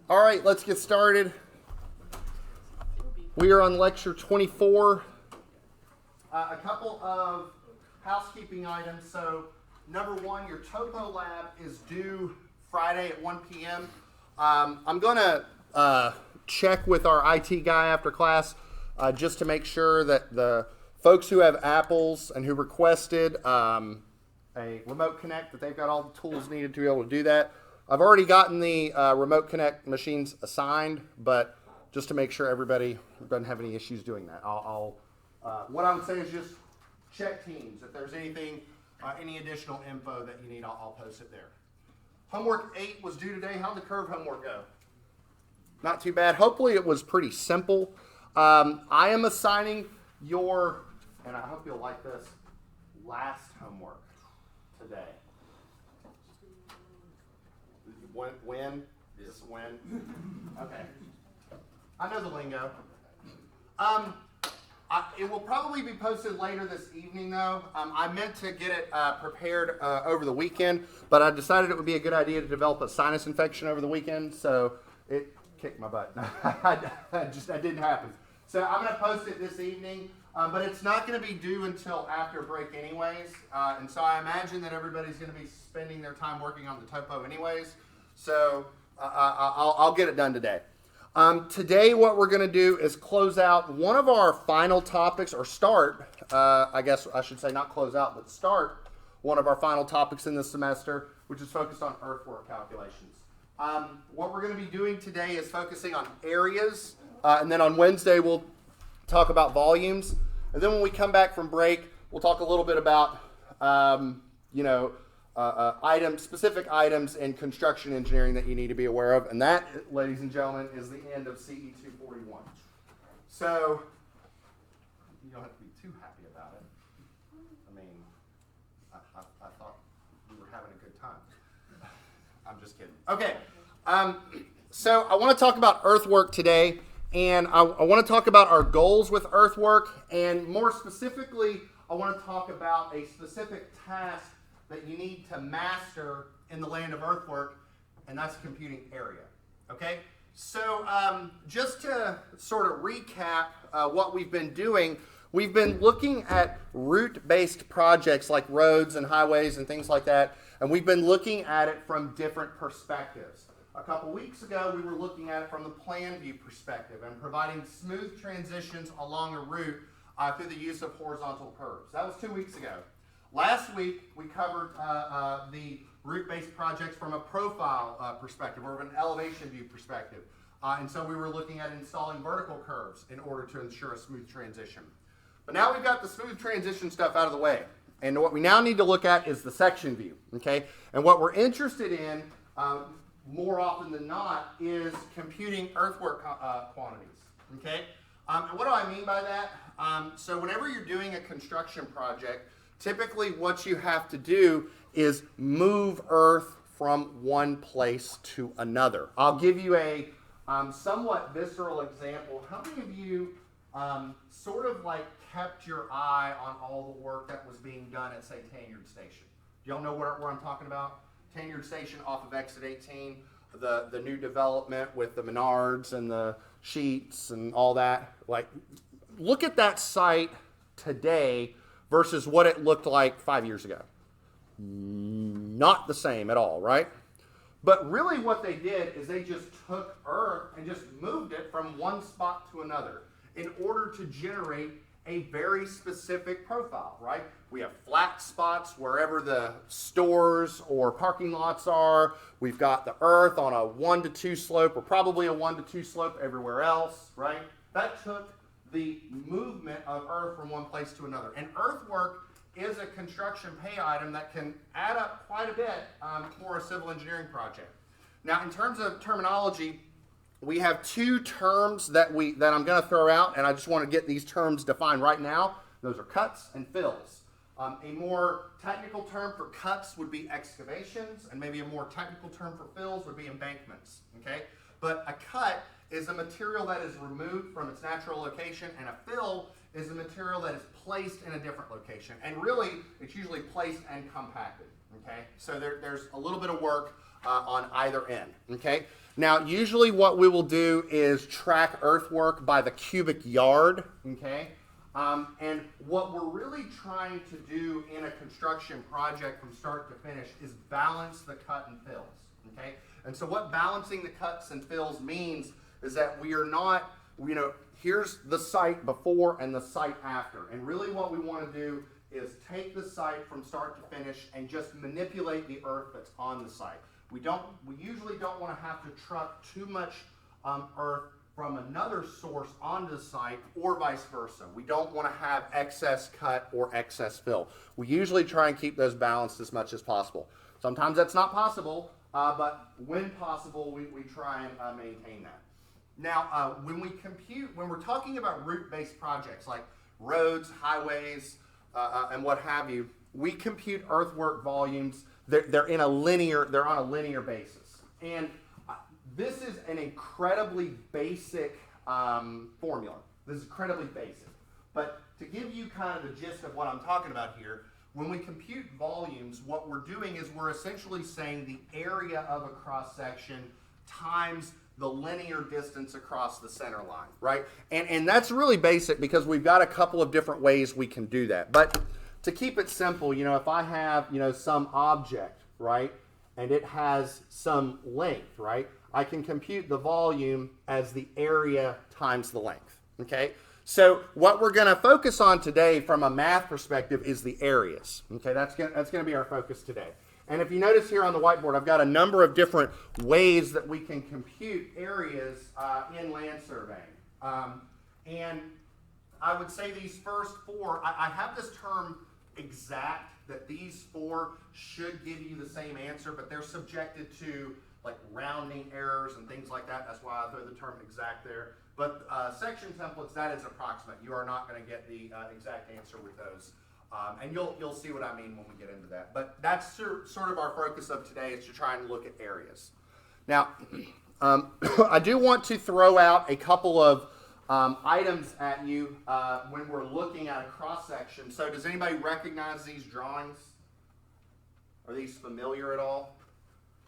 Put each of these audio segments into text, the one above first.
All right, let's get started. We are on lecture 24. A couple of housekeeping items. So, number one, your topo lab is due Friday at 1 p.m. I'm going to check with our IT guy after class just to make sure that the folks who have Apples and who requested a remote connect, that they've got all the tools needed to be able to do that. I've already gotten the remote connect machines assigned, but just to make sure everybody doesn't have any issues doing that, what I would say is just check Teams. If there's anything, any additional info that you need, I'll post it there. Homework 8 was due today. How'd the curve homework go? Not too bad. Hopefully it was pretty simple. I am assigning your, and I hope you'll like this, last homework today. When? Yes, when? Okay. I know the lingo. It will probably be posted later this evening, though. I meant to get it prepared over the weekend, but I decided it would be a good idea to develop a sinus infection over the weekend, so it kicked my butt. That didn't happen. So I'm going to post it this evening, but it's not going to be due until after break anyways, and so I imagine that everybody's going to be spending their time working on the topo anyways, so I'll get it done today. Today what we're going to do is close out one of our final topics, or start, I guess I should say not close out, but start one of our final topics in this semester, which is focused on earthwork calculations. What we're going to be doing today is focusing on areas, and then on Wednesday we'll talk about volumes, and then when we come back from break, we'll talk a little bit about, specific items in construction engineering that you need to be aware of. And that, ladies and gentlemen, is the end of CE 241. So, you don't have to be too happy about it. I mean, I thought we were having a good time. I'm just kidding. Okay, so I want to talk about earthwork today. And I want to talk about our goals with earthwork. And more specifically, I want to talk about a specific task that you need to master in the land of earthwork, and that's computing area, okay? So just to sort of recap what we've been doing, we've been looking at route-based projects like roads and highways and things like that, and we've been looking at it from different perspectives. A couple weeks ago, we were looking at it from the plan view perspective and providing smooth transitions along a route through the use of horizontal curves. That was 2 weeks ago. Last week, we covered the route-based projects from a profile perspective, or an elevation view perspective. And so we were looking at installing vertical curves in order to ensure a smooth transition. But now we've got the smooth transition stuff out of the way. And what we now need to look at is the section view, okay? And what we're interested in, more often than not, is computing earthwork quantities, okay? And what do I mean by that? So whenever you're doing a construction project, typically what you have to do is move earth from one place to another. I'll give you a somewhat visceral example. How many of you sort of like kept your eye on all the work that was being done at, say, Tanyard Station? Do y'all know where I'm talking about? Tanyard Station off of Exit 18, the new development with the Menards and the sheets and all that. Like, look at that site today versus what it looked like 5 years ago. Not the same at all, right? But really what they did is they just took earth and just moved it from one spot to another in order to generate a very specific profile, right? We have flat spots wherever the stores or parking lots are. We've got the earth on a 1 to 2 slope, or probably a 1 to 2 slope everywhere else, right? That took the movement of earth from one place to another. And earthwork is a construction pay item that can add up quite a bit for a civil engineering project. Now, in terms of terminology, we have 2 terms that I'm going to throw out, and I just want to get these terms defined right now. Those are cuts and fills. A more technical term for cuts would be excavations, and maybe a more technical term for fills would be embankments, okay? But a cut is a material that is removed from its natural location, and a fill is a material that is placed in a different location. And really, it's usually placed and compacted, Okay, so there's a little bit of work on either end. Okay, now usually what we will do is track earthwork by the cubic yard. Okay, and what we're really trying to do in a construction project from start to finish is balance the cut and fills. Okay, and so what balancing the cuts and fills means is that we are not, here's the site before and the site after, and really what we want to do is take the site from start to finish and just manipulate the earth that's on the site. We usually don't want to have to truck too much earth from another source onto the site or vice versa. We don't want to have excess cut or excess fill. We usually try and keep those balanced as much as possible. Sometimes that's not possible, but when possible, we try and maintain that. Now, when we're talking about route-based projects like roads, highways, and what have you, we compute earthwork volumes. They're on a linear basis, and this is an incredibly basic formula. This is incredibly basic, but to give you kind of the gist of what I'm talking about here, when we compute volumes, what we're doing is we're essentially saying the area of a cross section times the linear distance across the center line, right? And that's really basic because we've got a couple of different ways we can do that. But to keep it simple, if I have, some object, right, and it has some length, right, I can compute the volume as the area times the length, okay? So what we're going to focus on today from a math perspective is the areas, okay? That's going to be our focus today. And if you notice here on the whiteboard, I've got a number of different ways that we can compute areas in land surveying. And I would say these first four, I have this term exact, that these four should give you the same answer, but they're subjected to like rounding errors and things like that. That's why I throw the term exact there. But section templates, that is approximate. You are not going to get the exact answer with those. And you'll see what I mean when we get into that. But that's sort of our focus of today, is to try and look at areas. Now, I do want to throw out a couple of items at you when we're looking at a cross-section. So does anybody recognize these drawings? Are these familiar at all?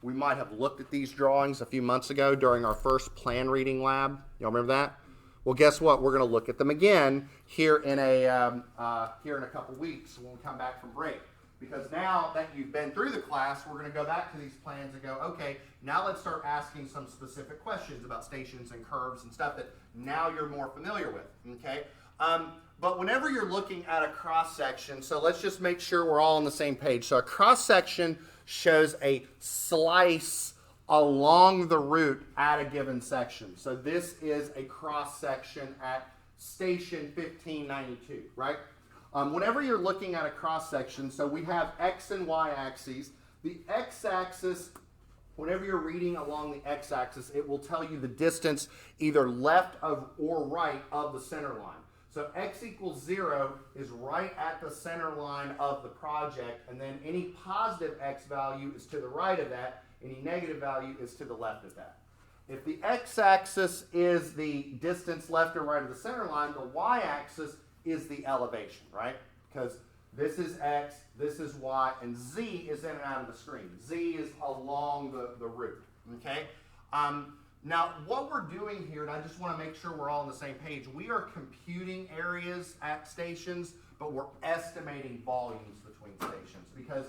We might have looked at these drawings a few months ago during our first plan reading lab. Y'all remember that? Well, guess what? We're going to look at them again here in a couple weeks when we come back from break. Because now that you've been through the class, we're going to go back to these plans and go, okay, now let's start asking some specific questions about stations and curves and stuff that now you're more familiar with, okay? But whenever you're looking at a cross-section, so let's just make sure we're all on the same page. So a cross-section shows a slice along the route at a given section. So this is a cross-section at station 1592, right? Whenever you're looking at a cross-section, so we have X and Y axes. The X-axis, whenever you're reading along the X-axis, it will tell you the distance either left of or right of the center line. So X equals 0 is right at the center line of the project, and then any positive X value is to the right of that, any negative value is to the left of that. If the X-axis is the distance left or right of the center line, the Y-axis is the elevation, right? Because this is X, this is Y, and Z is in and out of the screen. Z is along the route, okay? Now, what we're doing here, and I just want to make sure we're all on the same page, we are computing areas at stations, but we're estimating volumes between stations, because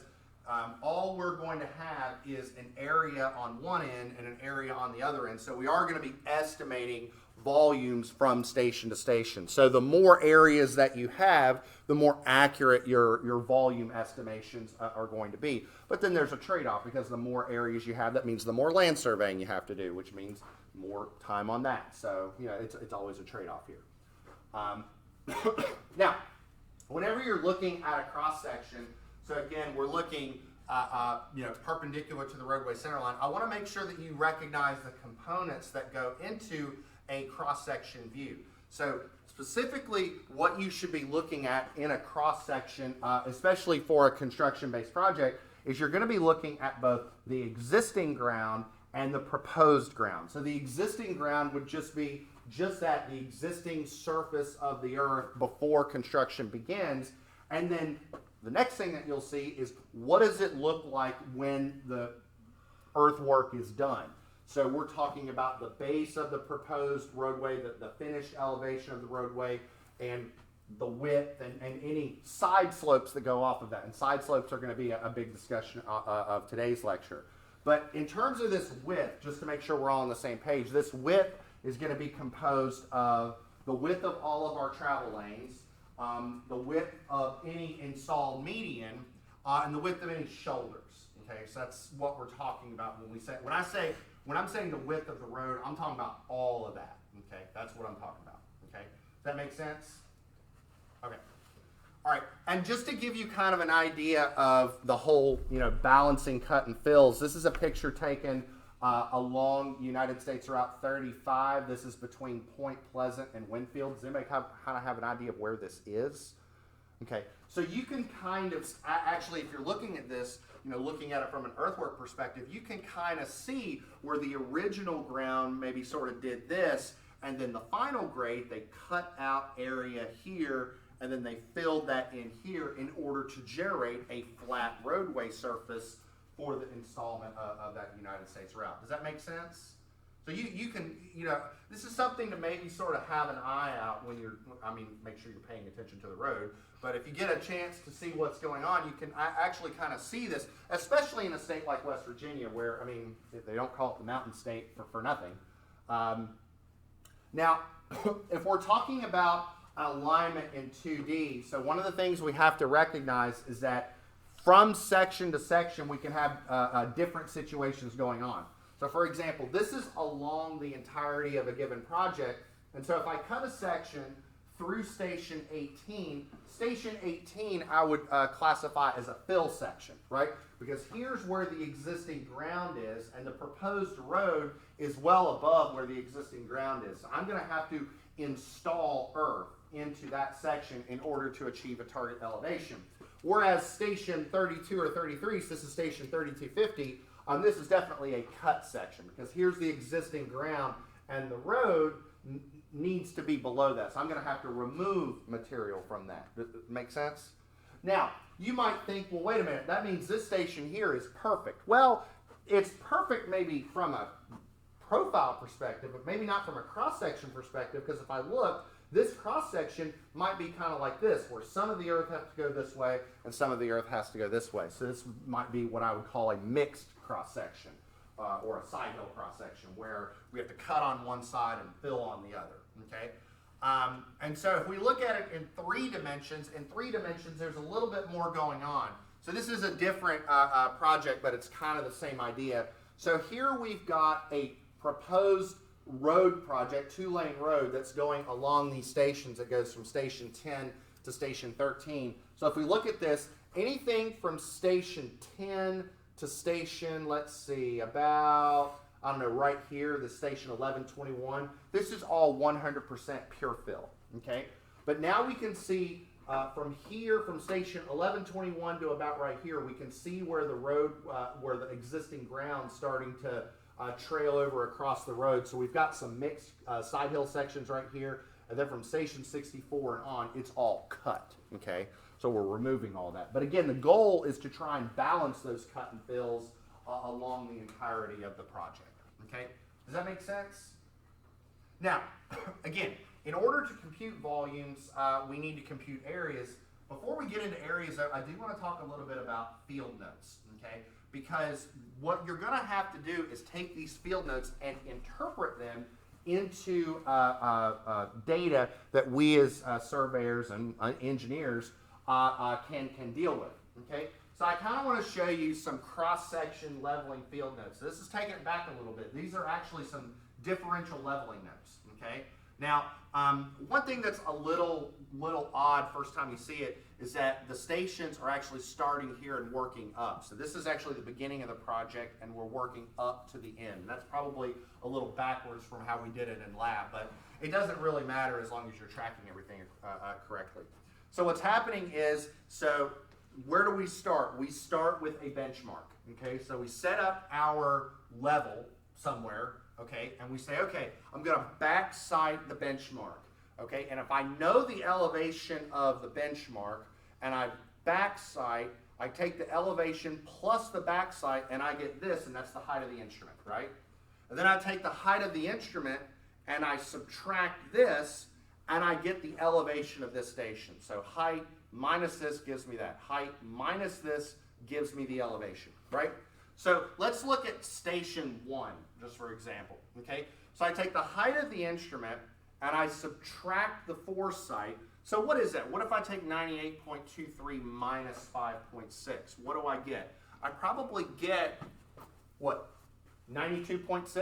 all we're going to have is an area on one end and an area on the other end. So we are going to be estimating volumes from station to station. So the more areas that you have, the more accurate your volume estimations are going to be. But then there's a trade-off, because the more areas you have, that means the more land surveying you have to do, which means more time on that. So, it's always a trade-off here. Now, whenever you're looking at a cross-section, so again, we're looking perpendicular to the roadway center line, I want to make sure that you recognize the components that go into a cross-section view. So specifically, what you should be looking at in a cross-section, especially for a construction-based project, is you're going to be looking at both the existing ground and the proposed ground. So the existing ground would just be the existing surface of the earth before construction begins, and then The next thing that you'll see is what does it look like when the earthwork is done. So we're talking about the base of the proposed roadway, the finished elevation of the roadway, and the width and any side slopes that go off of that. And side slopes are going to be a big discussion of today's lecture. But in terms of this width, just to make sure we're all on the same page, this width is going to be composed of the width of all of our travel lanes, the width of any installed median, and the width of any shoulders. Okay, so that's what we're talking about when I'm saying the width of the road, I'm talking about all of that. Okay, that's what I'm talking about. Okay, does that make sense? Okay. All right, and just to give you kind of an idea of the whole, balancing cut and fills, this is a picture taken along United States Route 35. This is between Point Pleasant and Winfield. Does anybody kind of have an idea of where this is? Okay, so you can kind of, actually, if you're looking at this, looking at it from an earthwork perspective, you can kind of see where the original ground maybe sort of did this, and then the final grade, they cut out area here, and then they filled that in here in order to generate a flat roadway surface for the installment of that United States route. Does that make sense? So you can, this is something to maybe sort of have an eye out when make sure you're paying attention to the road. But if you get a chance to see what's going on, you can actually kind of see this, especially in a state like West Virginia, where, they don't call it the mountain state for nothing. Now, if we're talking about alignment in 2D, so one of the things we have to recognize is that from section to section, we can have different situations going on. So for example, this is along the entirety of a given project, and so if I cut a section through Station 18, Station 18 I would classify as a fill section, right? Because here's where the existing ground is, and the proposed road is well above where the existing ground is. So I'm going to have to install earth into that section in order to achieve a target elevation. Whereas Station 32 or 33, so this is Station 3250, this is definitely a cut section because here's the existing ground and the road needs to be below that. So I'm going to have to remove material from that. Does it make sense? Now, you might think, well, wait a minute, that means this station here is perfect. Well, it's perfect maybe from a profile perspective, but maybe not from a cross-section perspective, because if I look, this cross-section might be kind of like this, where some of the earth has to go this way and some of the earth has to go this way. So this might be what I would call a mixed cross-section or a side hill cross-section, where we have to cut on one side and fill on the other, okay? And so if we look at it in 3 dimensions, there's a little bit more going on. So this is a different project, but it's kind of the same idea. So here we've got a proposed road project, 2-lane road that's going along these stations. It goes from Station 10 to Station 13. So if we look at this, anything from Station 10 to Station, let's see, about, I don't know, right here, the Station 1121, this is all 100% pure fill, okay? But now we can see from here, from Station 1121 to about right here, we can see where the road, where the existing ground starting to trail over across the road. So we've got some mixed side hill sections right here, and then from Station 64 and on, it's all cut, okay? So we're removing all that. But again, the goal is to try and balance those cut and fills along the entirety of the project, okay? Does that make sense? Now, again, in order to compute volumes, we need to compute areas. Before we get into areas, I do want to talk a little bit about field notes, okay? Because what you're going to have to do is take these field notes and interpret them into data that we as surveyors and engineers can deal with, okay? So I kind of want to show you some cross-section leveling field notes. So this is taking it back a little bit. These are actually some differential leveling notes, okay? Now, one thing that's a little odd first time you see it is that the stations are actually starting here and working up. So this is actually the beginning of the project, and we're working up to the end. That's probably a little backwards from how we did it in lab, but it doesn't really matter as long as you're tracking everything correctly. So what's happening is, so where do we start? We start with a benchmark, okay? So we set up our level somewhere, okay, and we say, okay, I'm going to backside the benchmark, okay, and if I know the elevation of the benchmark and I've back sight, I take the elevation plus the back sight, and I get this, and that's the height of the instrument, right? And then I take the height of the instrument, and I subtract this, and I get the elevation of this station. So height minus this gives me that. Height minus this gives me the elevation, right? So let's look at station 1, just for example, okay? So I take the height of the instrument, and I subtract the foresight. So what is that? What if I take 98.23 minus 5.6? What do I get? I probably get, what, 92.6?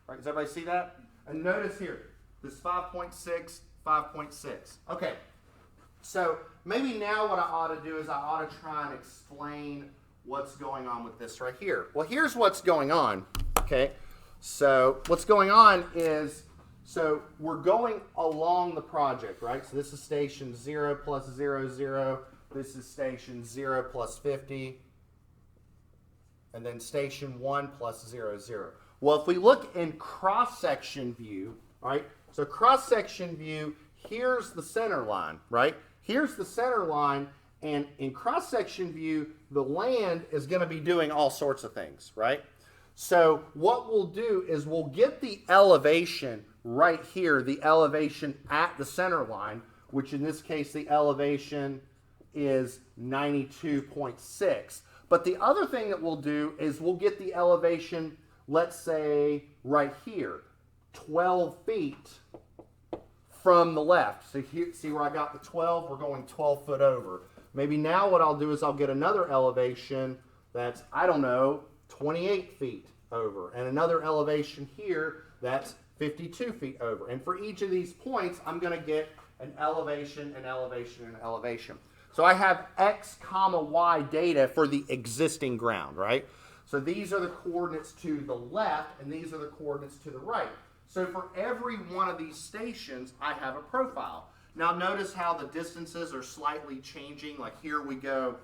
Right, does everybody see that? And notice here, this 5.6, 5.6. Okay, so maybe now what I ought to do is I ought to try and explain what's going on with this right here. Well, here's what's going on, okay? So what's going on is, so we're going along the project, right? So this is station 0 plus 0, 0. This is station 0 plus 50. And then station 1 plus 0, 0. Well, if we look in cross-section view, right? So cross-section view, here's the center line, right? Here's the center line, and in cross-section view, the land is going to be doing all sorts of things, right? So what we'll do is we'll get the elevation right here, the elevation at the center line, which in this case the elevation is 92.6. But the other thing that we'll do is we'll get the elevation, let's say right here, 12 feet from the left. So here, see where I got the 12? We're going 12 foot over. Maybe now what I'll do is I'll get another elevation that's, I don't know, 28 feet over. And another elevation here that's 52 feet over. And for each of these points, I'm going to get an elevation, an elevation, and an elevation. So I have x comma y data for the existing ground, right? So these are the coordinates to the left, and these are the coordinates to the right. So for every one of these stations, I have a profile. Now notice how the distances are slightly changing. Like here we go,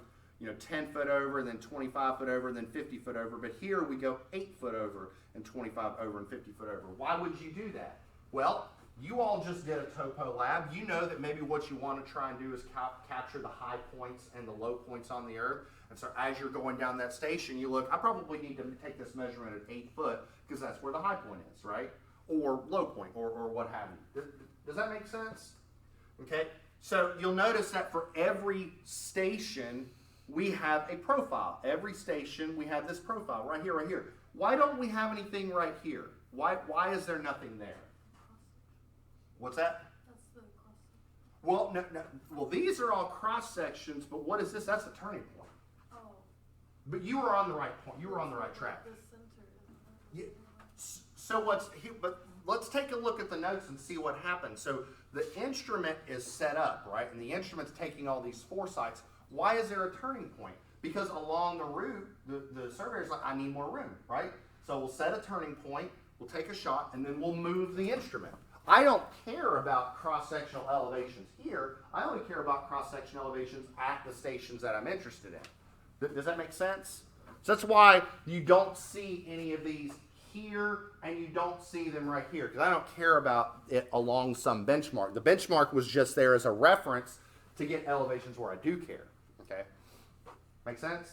10 foot over, then 25 foot over, then 50 foot over. But here we go 8 foot over, and 25 over, and 50 foot over. Why would you do that? Well, you all just did a topo lab. You know that maybe what you want to try and do is capture the high points and the low points on the Earth. And so as you're going down that station, you look, I probably need to take this measurement at 8 foot because that's where the high point is, right? Or low point, or what have you. Does that make sense? Okay, so you'll notice that for every station, we have a profile. Every station, we have this profile right here, right here. Why don't we have anything right here? Why is there nothing there? What's that? That's the cross. Well, no. Well, these are all cross sections, but what is this? That's a turning point. Oh. But you were on the right point. You were on the right track. The center. Yeah. So what's here? But let's take a look at the notes and see what happens. So the instrument is set up, right? And the instrument's taking all these foresights. Why is there a turning point? Because along the route, the surveyor's like, I need more room, right? So we'll set a turning point, we'll take a shot, and then we'll move the instrument. I don't care about cross-sectional elevations here. I only care about cross-sectional elevations at the stations that I'm interested in. Does that make sense? So that's why you don't see any of these here and you don't see them right here, because I don't care about it along some benchmark. The benchmark was just there as a reference to get elevations where I do care. Okay? Make sense?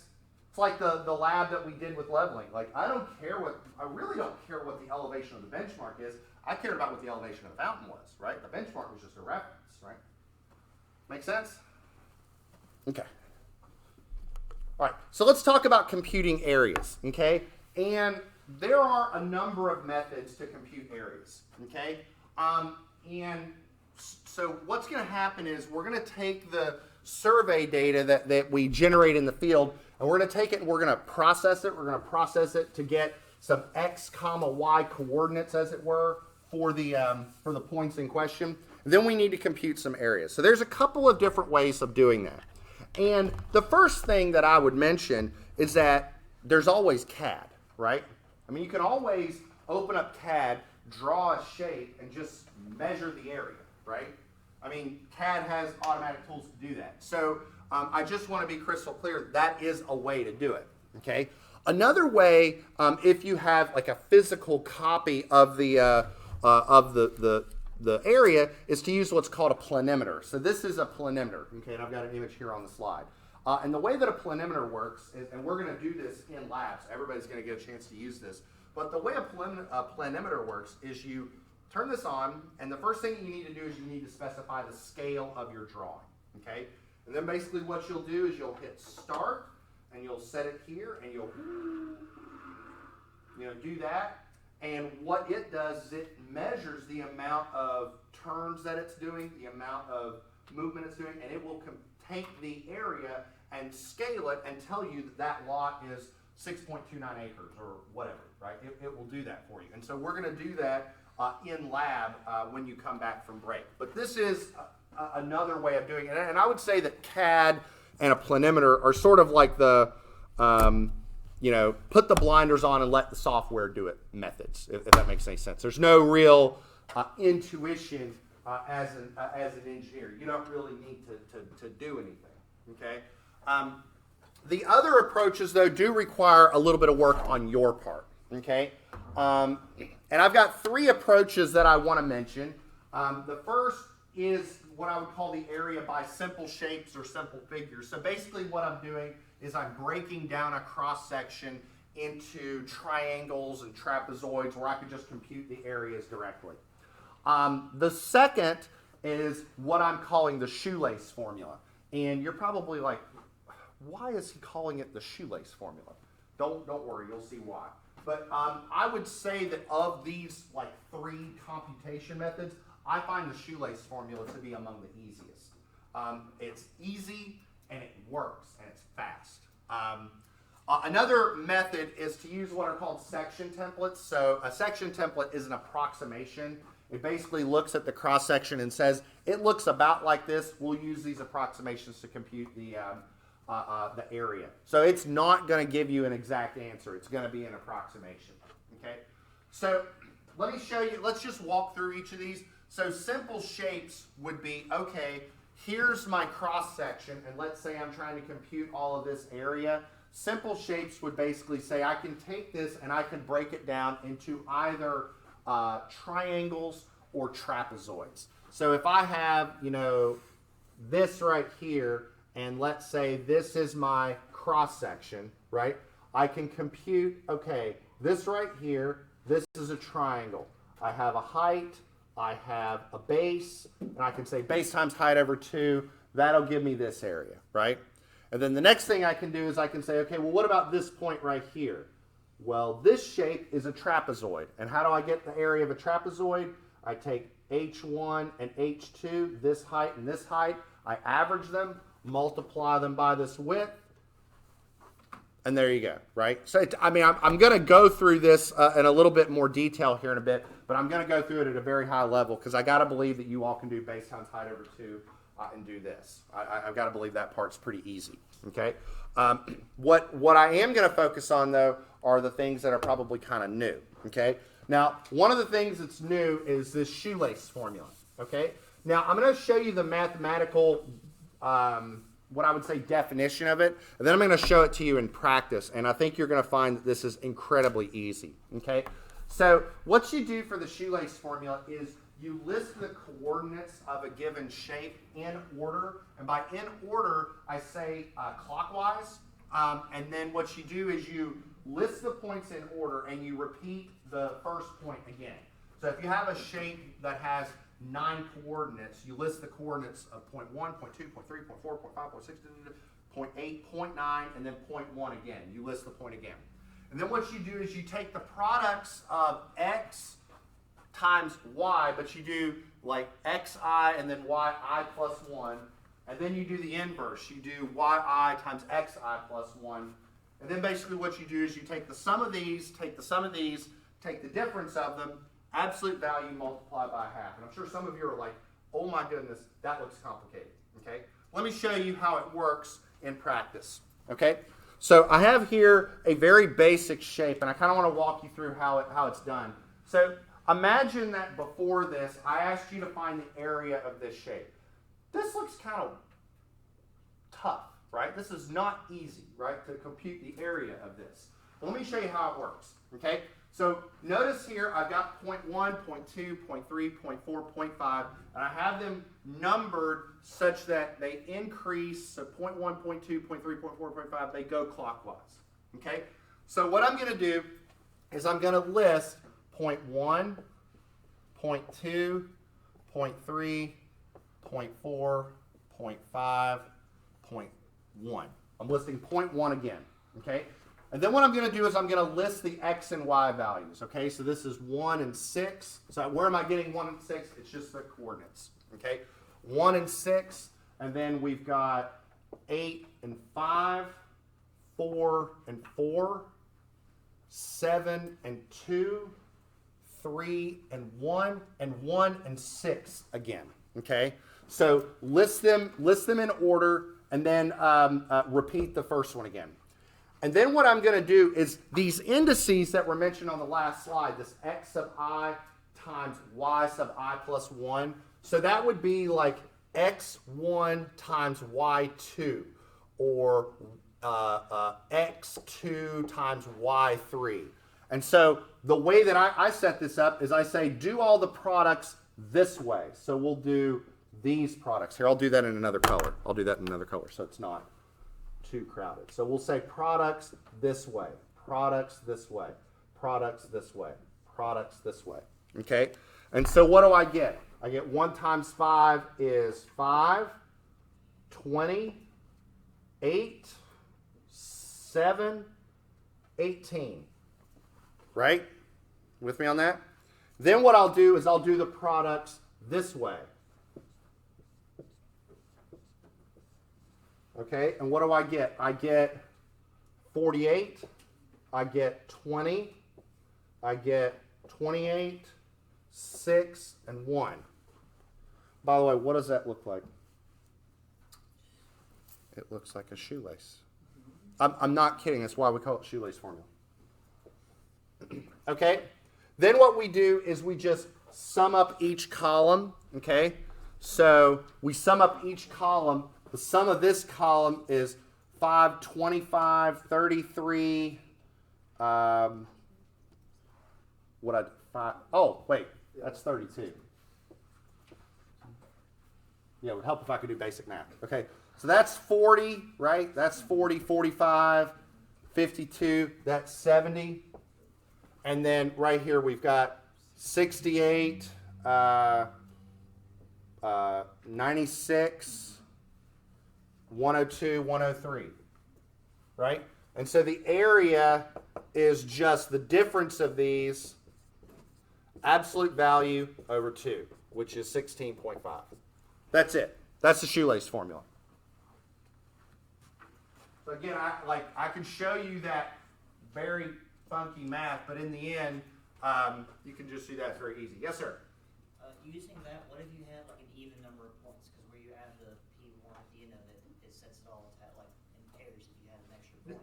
It's like the lab that we did with leveling. Like, I really don't care what the elevation of the benchmark is. I cared about what the elevation of the fountain was, right? The benchmark was just a reference, right? Make sense? Okay. All right, so let's talk about computing areas, okay? And there are a number of methods to compute areas, okay? And so what's going to happen is we're going to take the survey data that we generate in the field, and we're going to take it and we're going to process it. We're going to process it to get some x comma y coordinates, as it were, for the points in question. Then we need to compute some areas. So there's a couple of different ways of doing that. And the first thing that I would mention is that there's always CAD, right? I mean, you can always open up CAD, draw a shape, and just measure the area, right? I mean, CAD has automatic tools to do that. So I just want to be crystal clear, that is a way to do it, okay? Another way, if you have like a physical copy of the area, is to use what's called a planimeter. So this is a planimeter, okay, and I've got an image here on the slide. And the way that a planimeter works is, and we're going to do this in labs, everybody's going to get a chance to use this, but the way a planimeter works is you turn this on, and the first thing you need to do is you need to specify the scale of your drawing, okay? And then basically what you'll do is you'll hit start, and you'll set it here, and you'll do that. And what it does is it measures the amount of turns that it's doing, the amount of movement it's doing, and it will take the area and scale it and tell you that that lot is 6.29 acres or whatever, right? It will do that for you. And so we're going to do that in lab when you come back from break. But this is another way of doing it. And I would say that CAD and a planimeter are sort of like the, put the blinders on and let the software do it methods, if that makes any sense. There's no real intuition as an engineer. You don't really need to do anything, okay? The other approaches, though, do require a little bit of work on your part, okay? And I've got 3 approaches that I want to mention. The first is what I would call the area by simple shapes or simple figures. So basically what I'm doing is I'm breaking down a cross-section into triangles and trapezoids where I could just compute the areas directly. The second is what I'm calling the shoelace formula. And you're probably like, why is he calling it the shoelace formula? Don't worry, you'll see why. But I would say that of these 3 computation methods, I find the shoelace formula to be among the easiest. It's easy and it works and it's fast. Another method is to use what are called section templates. So a section template is an approximation. It basically looks at the cross section and says it looks about like this. We'll use these approximations to compute the area. So it's not going to give you an exact answer. It's going to be an approximation. Okay. So let me show you. Let's just walk through each of these. So simple shapes would be, okay, here's my cross section, and let's say I'm trying to compute all of this area. Simple shapes would basically say I can take this and I can break it down into either triangles or trapezoids. So if I have, this right here, and let's say this is my cross section, right? I can compute, okay, this right here, this is a triangle. I have a height, I have a base, and I can say base times height over 2. That'll give me this area, right? And then the next thing I can do is I can say, okay, well, what about this point right here? Well, this shape is a trapezoid. And how do I get the area of a trapezoid? I take H1 and H2, this height and this height. I average them, multiply them by this width, and there you go, right? So, I'm going to go through this in a little bit more detail here in a bit, but I'm going to go through it at a very high level because I got to believe that you all can do base times height over 2 and do this. I've got to believe that part's pretty easy, okay? What I am going to focus on, though, are the things that are probably kind of new, okay? Now, one of the things that's new is this shoelace formula, okay? Now, I'm going to show you the mathematical what I would say definition of it, and then I'm going to show it to you in practice, and I think you're going to find that this is incredibly easy, okay? So what you do for the shoelace formula is you list the coordinates of a given shape in order, and by in order, I say clockwise, and then what you do is you list the points in order, and you repeat the first point again. So if you have a shape that has 9 coordinates, you list the coordinates of point 1, point 2, point 3, point 4, point 5, point 6, point 8, point 9, and then point 1 again. You list the point again. And then what you do is you take the products of x times y, but you do like xi and then yi plus 1, and then you do the inverse. You do yi times xi plus 1, and then basically what you do is you take the sum of these, take the sum of these, take the difference of them, absolute value multiplied by half. And I'm sure some of you are like, oh my goodness, that looks complicated, okay? Let me show you how it works in practice, okay? So I have here a very basic shape, and I kind of want to walk you through how it's done. So imagine that before this, I asked you to find the area of this shape. This looks kind of tough, right? This is not easy, right, to compute the area of this. Well, let me show you how it works, okay? So notice here I've got 0.1, 0.2, 0.3, 0.4, 0.5, and I have them numbered such that they increase, so 0.1, 0.2, 0.3, 0.4, 0.5, they go clockwise. Okay? So what I'm going to do is I'm going to list 0.1, 0.2, 0.3, 0.4, 0.5, 0.1. I'm listing 0.1 again. Okay? And then what I'm going to do is I'm going to list the x and y values. Okay, so this is 1 and 6. So where am I getting 1 and 6? It's just the coordinates. Okay, 1 and 6. And then we've got 8 and 5, 4 and 4, 7 and 2, 3 and 1, and 1 and 6 again. Okay, so list them in order, and then repeat the first one again. And then what I'm going to do is these indices that were mentioned on the last slide, this x sub I times y sub I plus 1. So that would be like x1 times y2, or x2 times y3. And so the way that I set this up is I say do all the products this way. So we'll do these products. Here, I'll do that in another color. I'll do that in another color so it's not too crowded. So we'll say products this way, products this way, products this way, products this way. Okay? And so what do I get? I get 1 times 5 is 5, 20, 8, 7, 18. Right? With me on that? Then what I'll do is I'll do the products this way. Okay, and what do I get? I get 48, I get 20, I get 28, 6, and 1. By the way, what does that look like? It looks like a shoelace. I'm not kidding. That's why we call it shoelace formula. Okay, then what we do is we just sum up each column. Okay, so we sum up each column. The sum of this column is 5, 25, 33, oh, wait, that's 32. Yeah, it would help if I could do basic math. Okay, so that's 40, right? That's 40, 45, 52, that's 70. And then right here we've got 68, 96, 102, 103, right? And so the area is just the difference of these, absolute value over 2, which is 16.5. That's it. That's the shoelace formula. So again, I can show you that very funky math, but in the end, you can just see that's very easy. Yes, sir? Using that, what if you had like an even number of points? Because where you add the P1 at the end of it, it sets it all at like in pairs if you had an extra point.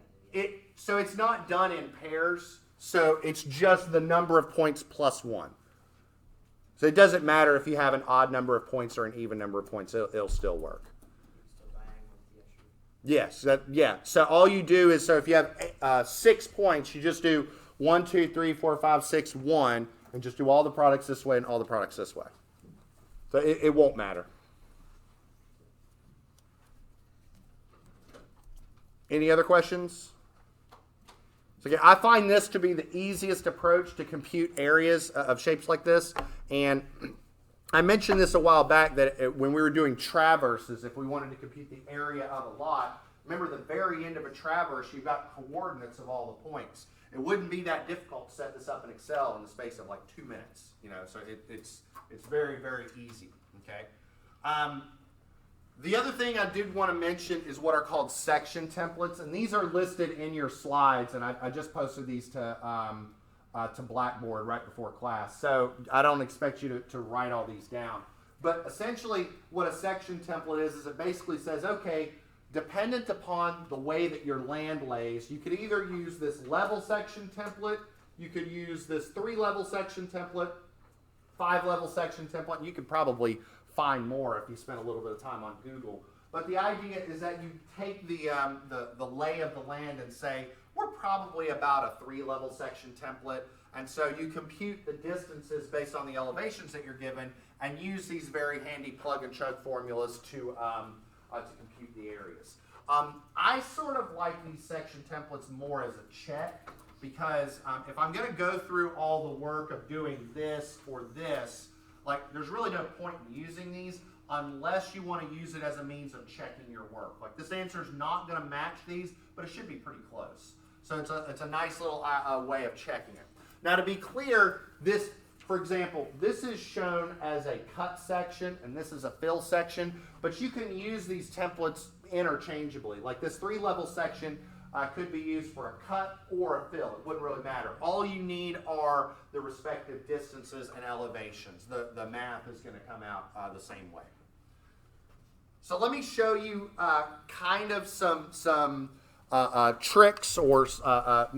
So it's not done in pairs, so it's just the number of points plus 1. So it doesn't matter if you have an odd number of points or an even number of points, it'll still work. Yes, yeah. So all you do is, so if you have 6 points, you just do 1, 2, 3, 4, 5, 6, 1, and just do all the products this way and all the products this way. So it won't matter. Any other questions? So again, I find this to be the easiest approach to compute areas of shapes like this. And I mentioned this a while back that when we were doing traverses, if we wanted to compute the area of a lot, remember the very end of a traverse, you've got coordinates of all the points. It wouldn't be that difficult to set this up in Excel in the space of like 2 minutes, so it's very, very easy, okay? The other thing I did want to mention is what are called section templates, and these are listed in your slides, and I just posted these to Blackboard right before class, so I don't expect you to write all these down. But essentially what a section template is it basically says, okay, dependent upon the way that your land lays, you could either use this level section template, you could use this 3-level section template, 5-level section template, and you could probably find more if you spend a little bit of time on Google. But the idea is that you take the lay of the land and say, we're probably about a 3-level section template. And so you compute the distances based on the elevations that you're given and use these very handy plug and chug formulas to compute the areas. I sort of like these section templates more as a check because if I'm going to go through all the work of doing this or this, like there's really no point in using these unless you want to use it as a means of checking your work. Like this answer is not going to match these, but it should be pretty close. So it's a nice little way of checking it. Now to be clear, this, for example, this is shown as a cut section and this is a fill section, but you can use these templates interchangeably. Like this 3-level section could be used for a cut or a fill. It wouldn't really matter. All you need are the respective distances and elevations. The math is going to come out the same way. So let me show you kind of some tricks or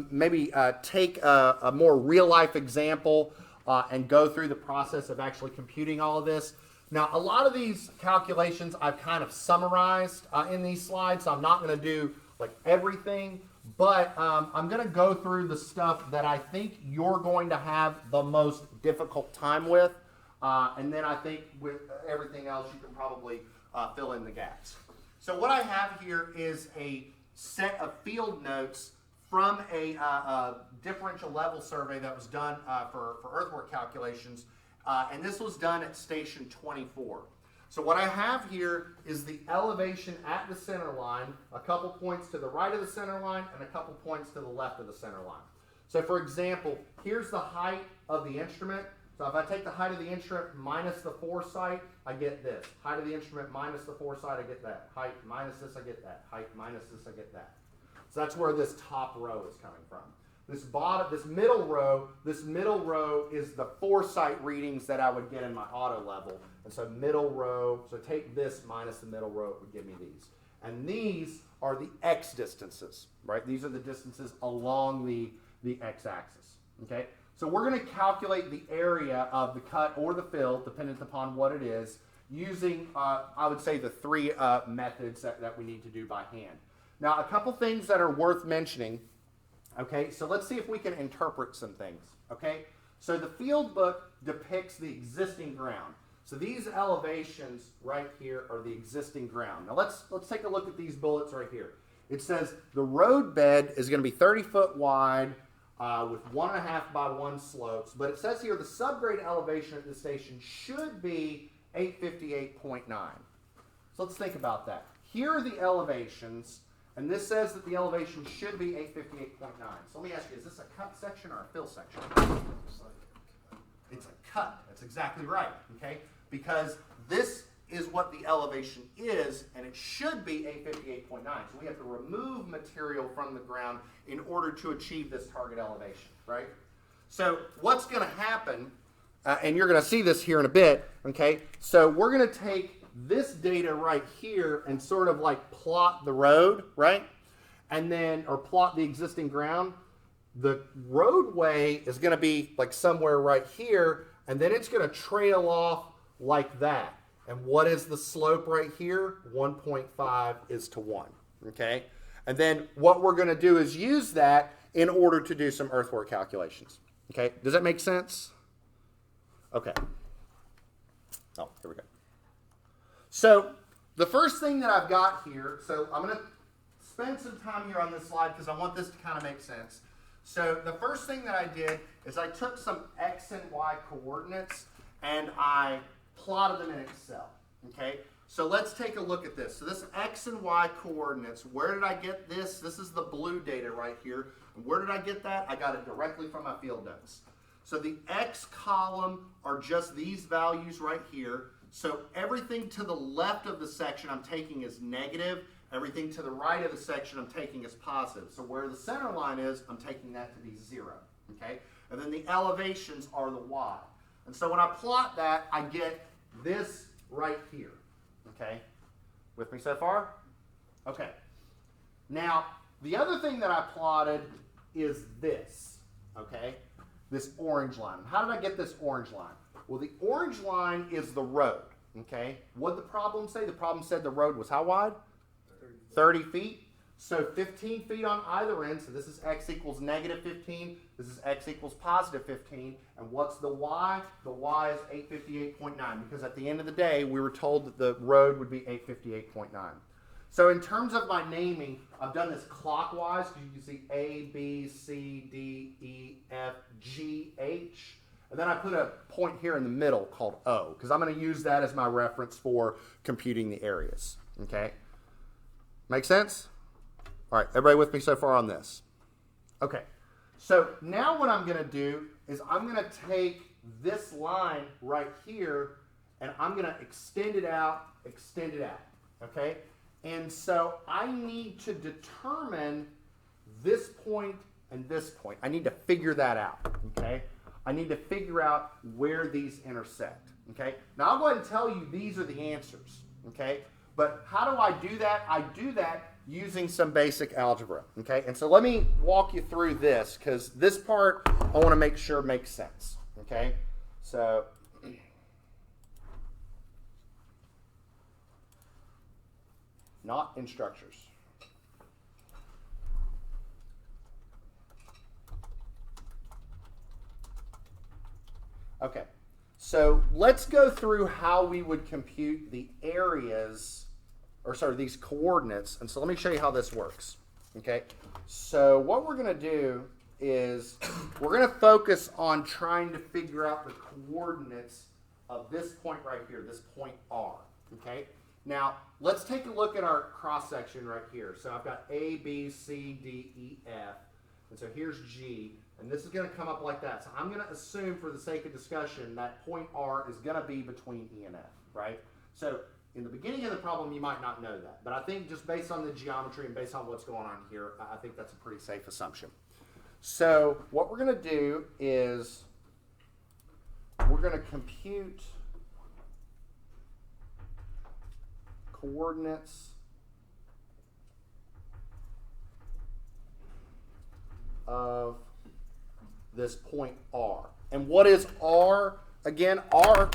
maybe take a more real-life example and go through the process of actually computing all of this. Now, a lot of these calculations I've kind of summarized in these slides, so I'm not going to do like everything, but I'm going to go through the stuff that I think you're going to have the most difficult time with, and then I think with everything else you can probably fill in the gaps. So what I have here is a set of field notes from a differential level survey that was done for earthwork calculations, and this was done at station 24. So what I have here is the elevation at the center line, a couple points to the right of the center line and a couple points to the left of the center line. So for example, here's the height of the instrument. So if I take the height of the instrument minus the foresight, I get this. Height of the instrument minus the foresight, I get that. Height minus this, I get that. Height minus this, I get that. So that's where this top row is coming from. This middle row is the foresight readings that I would get in my auto level. And so middle row, so take this minus the middle row, it would give me these. And these are the x distances, right? These are the distances along the x-axis, okay? So we're going to calculate the area of the cut or the fill, dependent upon what it is, using, I would say, the 3 methods that we need to do by hand. Now, a couple things that are worth mentioning. Okay, so let's see if we can interpret some things. Okay, so the field book depicts the existing ground. So these elevations right here are the existing ground. Now let's take a look at these bullets right here. It says the road bed is going to be 30 foot wide with 1.5 by 1 slopes, but it says here the subgrade elevation at the station should be 858.9. So let's think about that. Here are the elevations. And this says that the elevation should be 858.9. So let me ask you, is this a cut section or a fill section? It's a cut. That's exactly right, okay? Because this is what the elevation is, and it should be 858.9. So we have to remove material from the ground in order to achieve this target elevation, right? So what's going to happen, and you're going to see this here in a bit, okay? So we're going to take this data right here and sort of like plot the road, right? And then, or plot the existing ground. The roadway is going to be like somewhere right here, and then it's going to trail off like that. And what is the slope right here? 1.5 is to 1, okay? And then what we're going to do is use that in order to do some earthwork calculations, okay? Does that make sense? Okay. Oh, here we go. So the first thing that I've got here, so I'm going to spend some time here on this slide because I want this to kind of make sense. So the first thing that I did is I took some x and y coordinates and I plotted them in Excel, okay? So let's take a look at this. So this x and y coordinates, where did I get this? This is the blue data right here. And where did I get that? I got it directly from my field notes. So the x column are just these values right here. So everything to the left of the section I'm taking is negative. Everything to the right of the section I'm taking is positive. So where the center line is, I'm taking that to be 0. Okay? And then the elevations are the y. And so when I plot that, I get this right here. Okay? With me so far? Okay. Now, the other thing that I plotted is this. Okay? This orange line. How did I get this orange line? Well, the orange line is the road, okay? What did the problem say? The problem said the road was how wide? 30 feet. So 15 feet on either end. So this is x equals negative 15. This is x equals positive 15. And what's the y? The y is 858.9 because at the end of the day, we were told that the road would be 858.9. So in terms of my naming, I've done this clockwise because you can see A, B, C, D, E, F, G, H. And then I put a point here in the middle called O because I'm going to use that as my reference for computing the areas. Okay? Make sense? All right, everybody with me so far on this? Okay, so now what I'm going to do is I'm going to take this line right here and I'm going to extend it out, okay? And so I need to determine this point and this point. I need to figure that out, okay? I need to figure out where these intersect, okay? Now I'll go ahead and tell you these are the answers, okay? But how do I do that? I do that using some basic algebra, okay? And so let me walk you through this because this part I want to make sure makes sense, okay? So not in structures. Okay, so let's go through how we would compute the areas, or sorry, these coordinates. And so let me show you how this works, okay? So what we're going to do is we're going to focus on trying to figure out the coordinates of this point right here, this point R, okay? Now, let's take a look at our cross-section right here. So I've got A, B, C, D, E, F. And so here's G. And this is going to come up like that. So I'm going to assume for the sake of discussion that point R is going to be between E and F, right? So in the beginning of the problem, you might not know that. But I think just based on the geometry and based on what's going on here, I think that's a pretty safe assumption. So what we're going to do is we're going to compute coordinates of this point R. And what is R? Again, R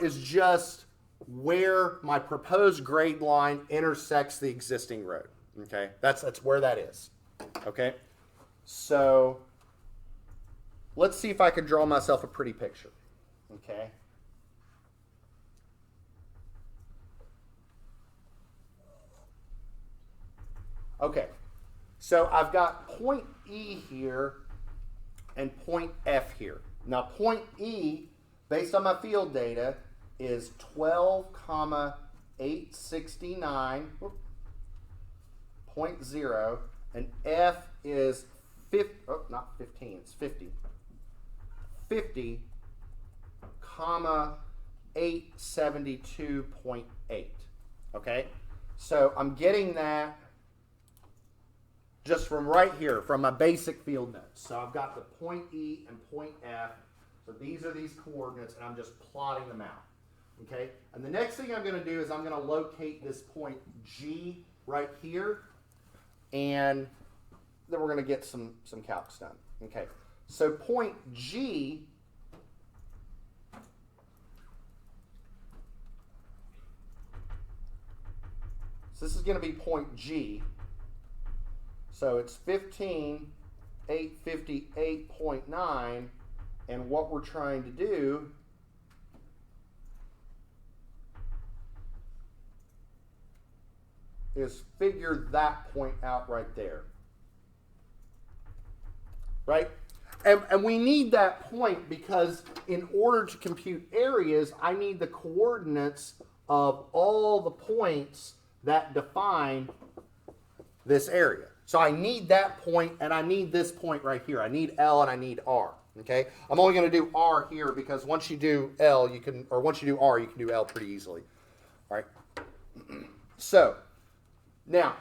is just where my proposed grade line intersects the existing road. Okay, that's where that is. Okay, so let's see if I can draw myself a pretty picture. Okay. Okay, so I've got point E here and point F here. Now point E, based on my field data, is 12,869.0, and F is 50, oh, not 15, it's 50. 50, 872.8. Okay, so I'm getting that just from right here, from my basic field notes. So I've got the point E and point F. So these are these coordinates, and I'm just plotting them out. Okay? And the next thing I'm going to do is I'm going to locate this point G right here, and then we're going to get some calcs done. Okay? So point G, so this is going to be point G. So it's 15,858.9, and what we're trying to do is figure that point out right there. Right? And we need that point because in order to compute areas, I need the coordinates of all the points that define this area. So I need that point, and I need this point right here. I need L and I need R. Okay, I'm only going to do R here because once you do L, you can, or once you do R, you can do L pretty easily. All right. So now,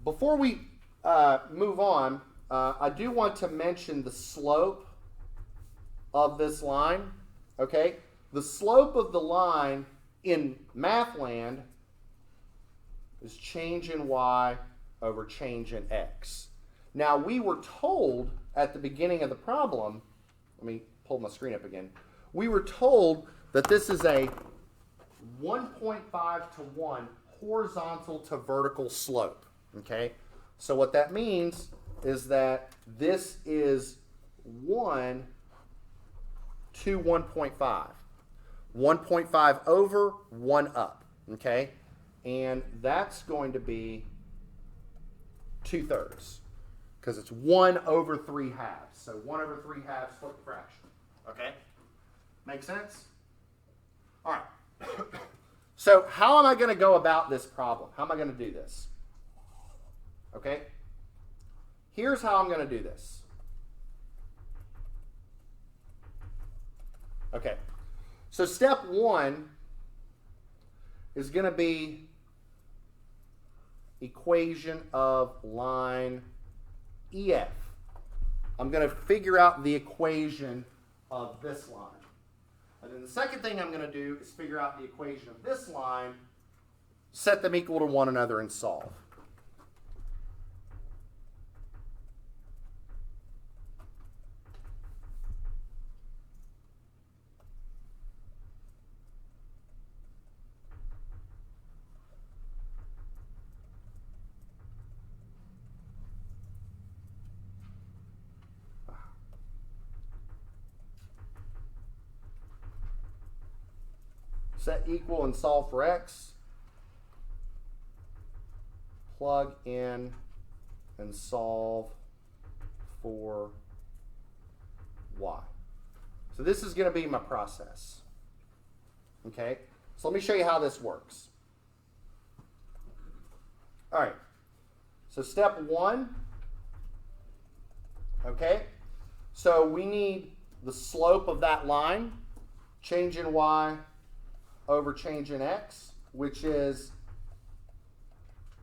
before we move on, I do want to mention the slope of this line. Okay, the slope of the line in math land is change in y over change in x. Now, we were told at the beginning of the problem, let me pull my screen up again, we were told that this is a 1.5 to 1 horizontal to vertical slope. Okay? So what that means is that this is 1 to 1.5. 1.5 over, 1 up. Okay? And that's going to be 2/3. Because it's 1 over 3 halves. So 1 over 3 halves flip fraction. Okay? Make sense? All right. So how am I going to go about this problem? How am I going to do this? Okay? Here's how I'm going to do this. Okay. So step 1 is going to be equation of line EF. I'm going to figure out the equation of this line. And then the second thing I'm going to do is figure out the equation of this line, set them equal to one another, and solve. Set equal and solve for x. Plug in and solve for y. So this is going to be my process. Okay? So let me show you how this works. All right. So step 1. Okay? So we need the slope of that line, change in y over change in x, which is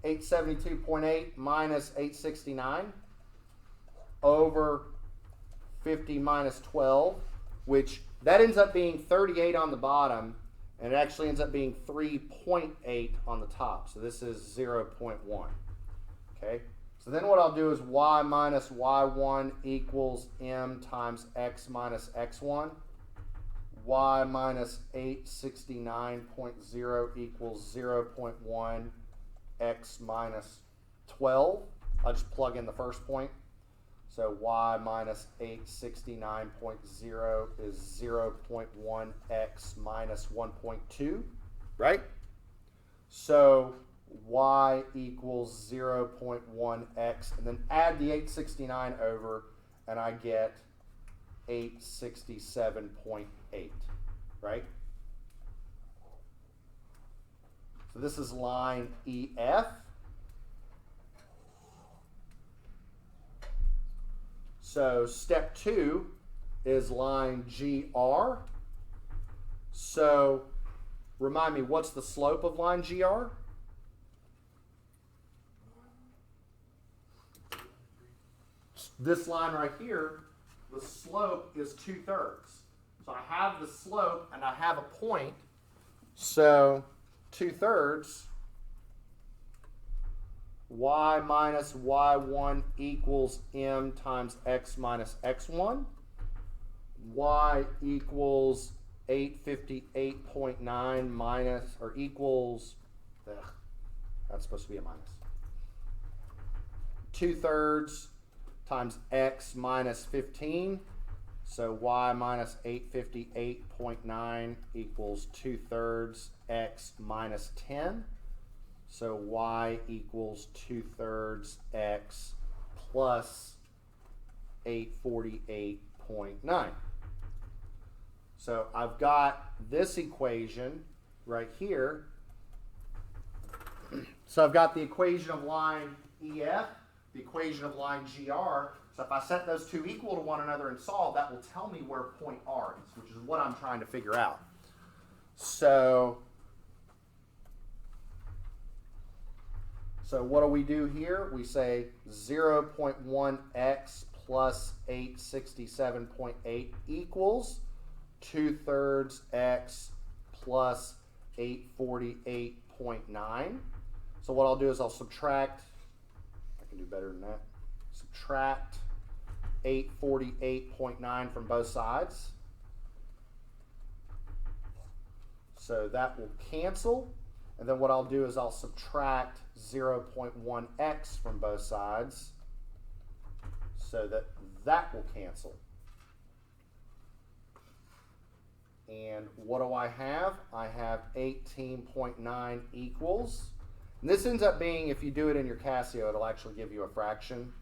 872.8 minus 869 over 50 minus 12, which that ends up being 38 on the bottom, and it actually ends up being 3.8 on the top. So this is 0.1. Okay? So then what I'll do is y minus y1 equals m times x minus x1. Y minus 869.0 equals 0.1 x minus 12. I'll just plug in the first point. So y minus 869.0 is 0.1 x minus 1.2, right? So y equals 0.1 x, and then add the 869 over, and I get 867.8, right? So this is line EF. So step 2 is line GR. So remind me, what's the slope of line GR? This line right here, the slope is 2/3. So I have the slope and I have a point. So 2/3 y minus y1 equals m times x minus x1. Y equals 858.9 minus, or equals, that's supposed to be a minus. 2/3 times x minus 15. So y minus 858.9 equals 2/3 x minus 10. So y equals 2/3 x plus 848.9. So I've got this equation right here. So I've got the equation of line EF, the equation of line GR. So if I set those two equal to one another and solve, that will tell me where point R is, which is what I'm trying to figure out. So what do we do here? We say 0.1x plus 867.8 equals 2/3 x plus 848.9. So what I'll do is I'll subtract, I can do better than that, subtract 848.9 from both sides. So that will cancel. And then what I'll do is I'll subtract 0.1x from both sides so that that will cancel. And what do I have? I have 18.9 equals. And this ends up being, if you do it in your Casio, it'll actually give you a fraction.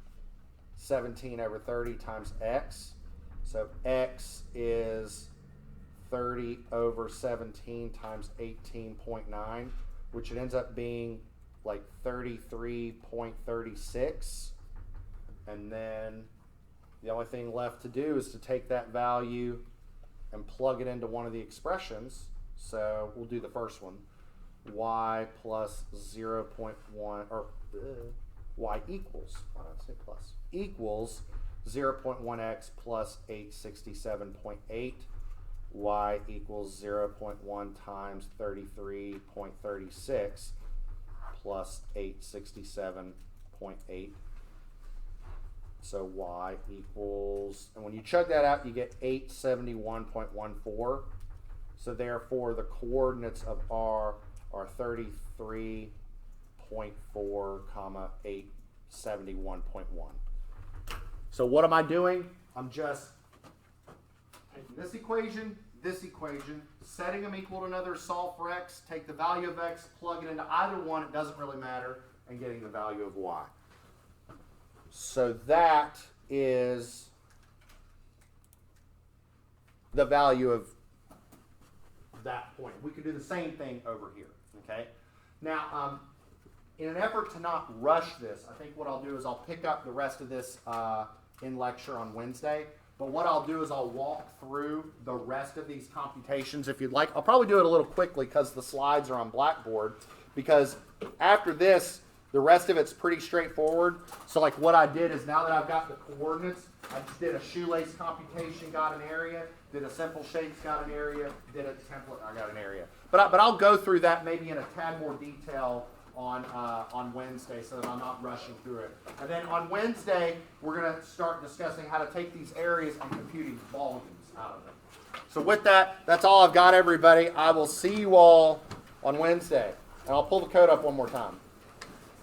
17 over 30 times x. So x is 30 over 17 times 18.9, which it ends up being like 33.36. And then the only thing left to do is to take that value and plug it into one of the expressions. So we'll do the first one. Y plus 0.1, or y equals, why not say plus, equals 0.1x plus 867.8. Y equals 0.1 times 33.36 plus 867.8. So y equals, and when you chug that out, you get 871.14. So therefore, the coordinates of R are 33.4, comma 871.1. So what am I doing? I'm just taking this equation, setting them equal to another, solve for x, take the value of x, plug it into either one, it doesn't really matter, and getting the value of y. So that is the value of that point. We could do the same thing over here, okay? Now, in an effort to not rush this, I think what I'll do is I'll pick up the rest of this in lecture on Wednesday. But what I'll do is I'll walk through the rest of these computations if you'd like. I'll probably do it a little quickly because the slides are on Blackboard. Because after this, the rest of it's pretty straightforward. So like what I did is now that I've got the coordinates, I just did a shoelace computation, got an area, did a simple shapes, got an area, did a template, I got an area. But I'll go through that maybe in a tad more detail on Wednesday so that I'm not rushing through it. And then on Wednesday, we're going to start discussing how to take these areas and computing volumes out of them. So with that, that's all I've got, everybody. I will see you all on Wednesday. And I'll pull the code up one more time.